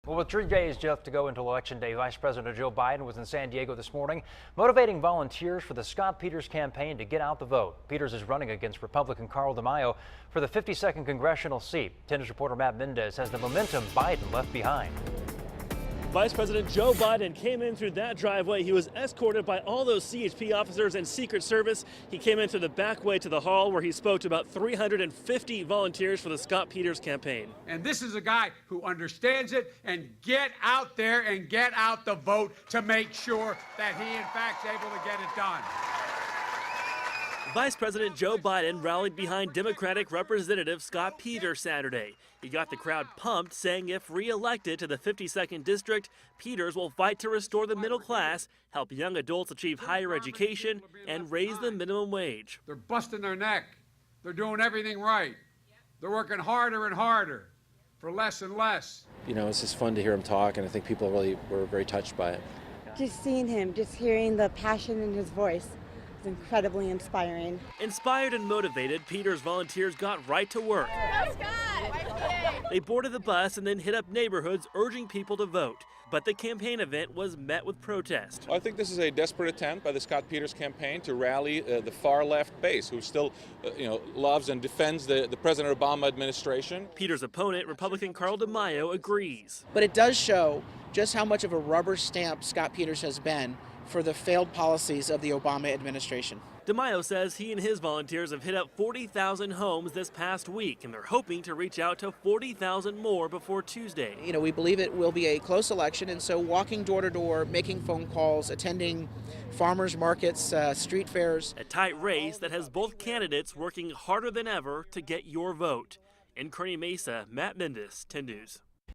Well, with 3 days left to go into Election Day, Vice President Joe Biden was in San Diego this morning, motivating volunteers for the Scott Peters campaign to get out the vote. Peters is running against Republican Carl DeMaio for the 52nd congressional seat. 10 News reporter Matt Mendez has the momentum Biden left behind. Vice President Joe Biden came in through that driveway. He was escorted by all those CHP officers and Secret Service. He came into the back way to the hall where he spoke to about 350 volunteers for the Scott Peters campaign. And this is a guy who understands it, and get out there and get out the vote to make sure that he in fact is able to get it done. Vice President Joe Biden rallied behind Democratic Representative Scott Peters Saturday. He got the crowd pumped, saying if re-elected to the 52nd District, Peters will fight to restore the middle class, help young adults achieve higher education, and raise the minimum wage. They're busting their neck. They're doing everything right. They're working harder and harder for less and less. You know, it's just fun to hear him talk, and I think people really were very touched by it. Just seeing him, just hearing the passion in his voice. It's incredibly inspiring. Inspired and motivated, Peters volunteers got right to work. They boarded the bus and then hit up neighborhoods urging people to vote. But the campaign event was met with protest. I think this is a desperate attempt by the Scott Peters campaign to rally the far left base, who still loves and defends the President Obama administration. Peters' opponent, Republican Carl DeMaio, agrees. But it does show just how much of a rubber stamp Scott Peters has been for the failed policies of the Obama administration. DeMaio says he and his volunteers have hit up 40,000 homes this past week, and they're hoping to reach out to 40,000 more before Tuesday. You know, we believe it will be a close election, and so walking door to door, making phone calls, attending farmers markets, street fairs. A tight race that has both candidates working harder than ever to get your vote. In Kearny Mesa, Matt Mendez, 10 News.